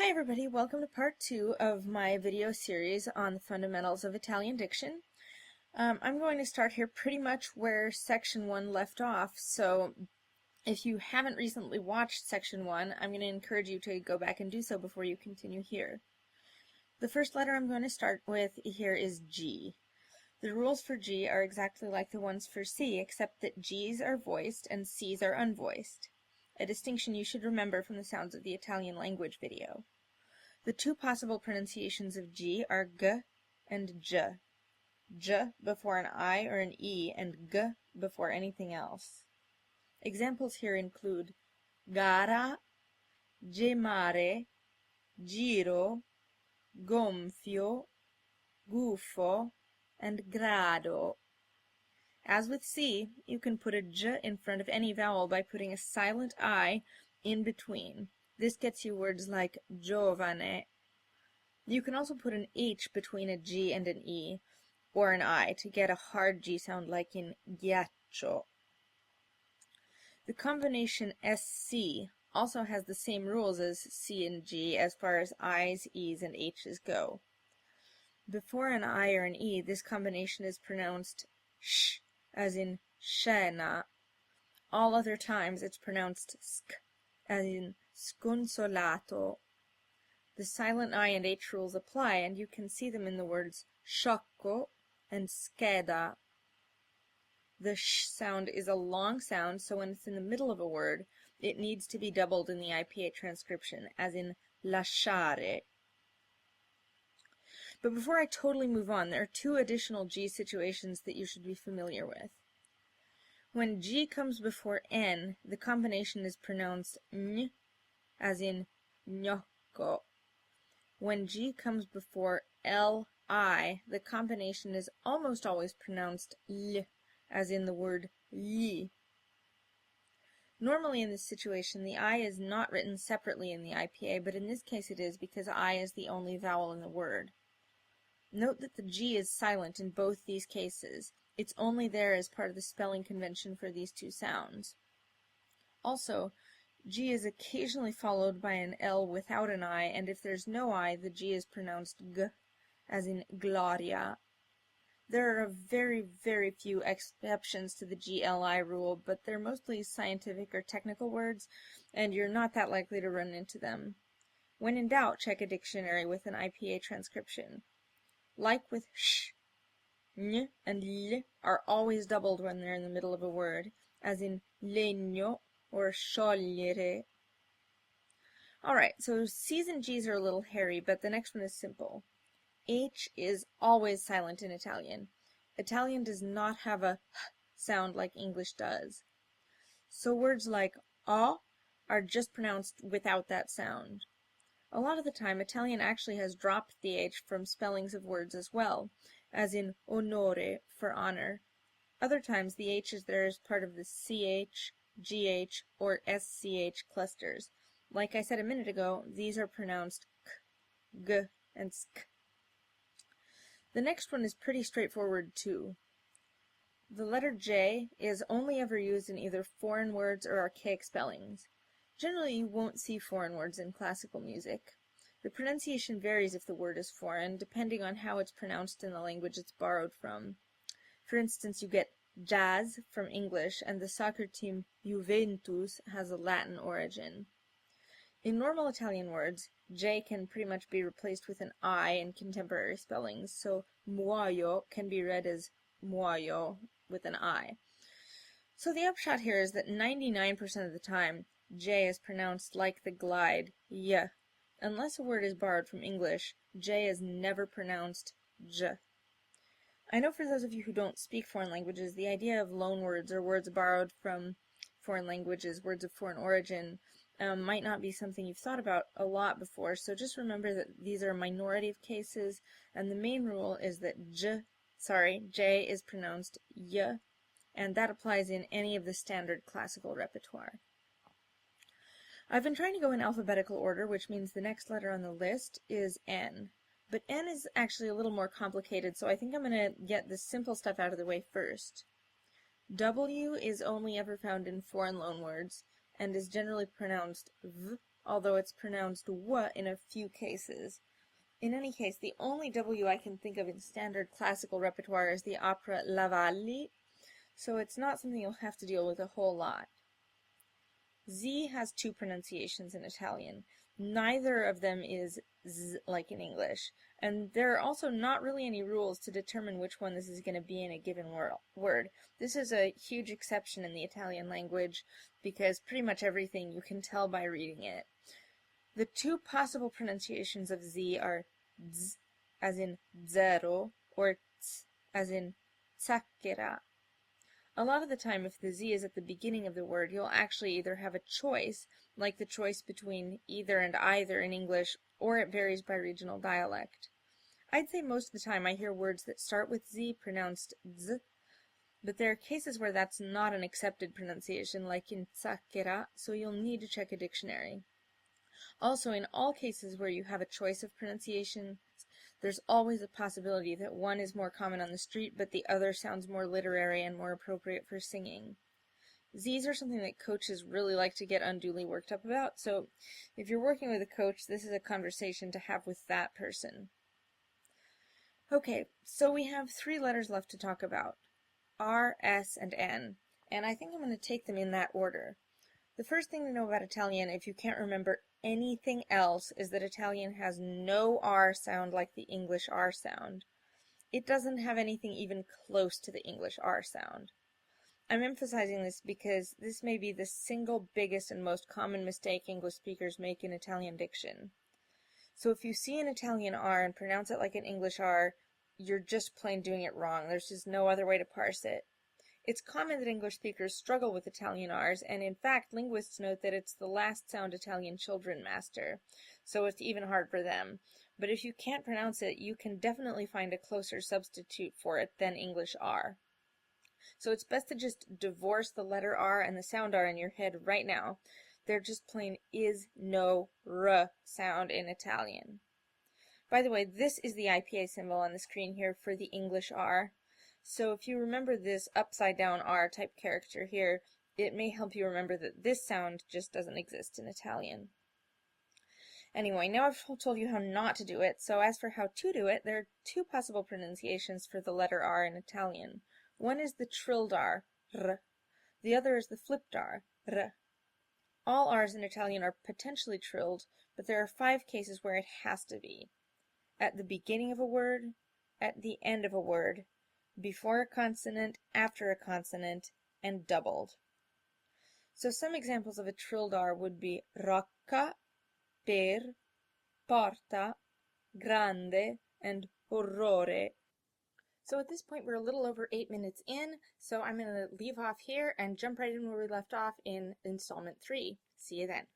Hi everybody, welcome to part 2 of my video series on the fundamentals of Italian diction. I'm going to start here pretty much where section 1 left off, so if you haven't recently watched section 1, I'm going to encourage you to go back and do so before you continue here. The first letter I'm going to start with here is G. The rules for G are exactly like the ones for C, except that G's are voiced and C's are unvoiced, a distinction you should remember from the sounds of the Italian language video. The two possible pronunciations of G are G and J. J before an I or an E and G before anything else. Examples here include gara, gemare, giro, gonfio, gufo, and grado. As with C, you can put a J in front of any vowel by putting a silent I in between. This gets you words like giovane. You can also put an H between a G and an E, or an I, to get a hard G sound like in ghiaccio. The combination SC also has the same rules as C and G as far as I's, E's, and H's go. Before an I or an E, this combination is pronounced sh, as in scena. All other times it's pronounced sk, as in sconsolato. The silent I and H rules apply, and you can see them in the words sciocco and scheda. The sh sound is a long sound, so when it's in the middle of a word, it needs to be doubled in the IPA transcription, as in lasciare. But before I totally move on, there are two additional G situations that you should be familiar with. When G comes before N, the combination is pronounced n, as in gnocco. When G comes before L-I, the combination is almost always pronounced l, as in the word li. Normally in this situation, the I is not written separately in the IPA, but in this case it is because I is the only vowel in the word. Note that the G is silent in both these cases. It's only there as part of the spelling convention for these two sounds. Also, G is occasionally followed by an L without an I, and if there's no I, the G is pronounced G, as in gloria. There are very, very few exceptions to the GLI rule, but they're mostly scientific or technical words, and you're not that likely to run into them. When in doubt, check a dictionary with an IPA transcription. Like with sh, n and l are always doubled when they're in the middle of a word, as in legno or sciogliere. Alright, so C's and G's are a little hairy, but the next one is simple. H is always silent in Italian. Italian does not have a h sound like English does. So words like a are just pronounced without that sound. A lot of the time, Italian actually has dropped the H from spellings of words as well, as in onore, for honor. Other times, the H is there as part of the CH, GH, or SCH clusters. Like I said a minute ago, these are pronounced k, g, and sk. The next one is pretty straightforward too. The letter J is only ever used in either foreign words or archaic spellings. Generally, you won't see foreign words in classical music. The pronunciation varies if the word is foreign, depending on how it's pronounced in the language it's borrowed from. For instance, you get jazz from English, and the soccer team Juventus has a Latin origin. In normal Italian words, J can pretty much be replaced with an I in contemporary spellings, so muoio can be read as muoio with an I. So the upshot here is that 99% of the time, J is pronounced like the glide, y. Unless a word is borrowed from English, J is never pronounced j. I know for those of you who don't speak foreign languages, the idea of loanwords or words borrowed from foreign languages, words of foreign origin, might not be something you've thought about a lot before, so just remember that these are a minority of cases, and the main rule is that J is pronounced y, and that applies in any of the standard classical repertoire. I've been trying to go in alphabetical order, which means the next letter on the list is N. But N is actually a little more complicated, so I think I'm going to get the simple stuff out of the way first. W is only ever found in foreign loanwords, and is generally pronounced v although it's pronounced w in a few cases. In any case, the only W I can think of in standard classical repertoire is the opera La Valli, so it's not something you'll have to deal with a whole lot. Z has two pronunciations in Italian. Neither of them is Z like in English, and there are also not really any rules to determine which one this is going to be in a given word. This is a huge exception in the Italian language because pretty much everything you can tell by reading it. The two possible pronunciations of Z are Z as in zero or Ts as in zacchera. A lot of the time, if the Z is at the beginning of the word, you'll actually either have a choice, like the choice between either and either in English, or it varies by regional dialect. I'd say most of the time I hear words that start with Z pronounced Z, but there are cases where that's not an accepted pronunciation, like in zacchera, so you'll need to check a dictionary. Also, in all cases where you have a choice of pronunciation, there's always a possibility that one is more common on the street, but the other sounds more literary and more appropriate for singing. Z's are something that coaches really like to get unduly worked up about, so if you're working with a coach, this is a conversation to have with that person. Okay, so we have 3 letters left to talk about: R, S, and N, and I think I'm going to take them in that order. The first thing to know about Italian, if you can't remember anything else, is that Italian has no R sound like the English R sound. It doesn't have anything even close to the English R sound. I'm emphasizing this because this may be the single biggest and most common mistake English speakers make in Italian diction. So if you see an Italian R and pronounce it like an English R, you're just plain doing it wrong. There's just no other way to parse it. It's common that English speakers struggle with Italian R's, and in fact, linguists note that it's the last sound Italian children master, so it's even hard for them. But if you can't pronounce it, you can definitely find a closer substitute for it than English R. So it's best to just divorce the letter R and the sound R in your head right now. There just plain is no R sound in Italian. By the way, this is the IPA symbol on the screen here for the English R. So if you remember this upside down R type character here, it may help you remember that this sound just doesn't exist in Italian. Anyway, now I've told you how not to do it, so as for how to do it, there are 2 possible pronunciations for the letter R in Italian. One is the trilled R, R. The other is the flipped R, R. All R's in Italian are potentially trilled, but there are 5 cases where it has to be: at the beginning of a word, at the end of a word, before a consonant, after a consonant, and doubled. So some examples of a trilled R would be rocca, per, porta, grande, and orrore. So at this point we're a little over 8 minutes in, so I'm going to leave off here and jump right in where we left off in installment 3. See you then.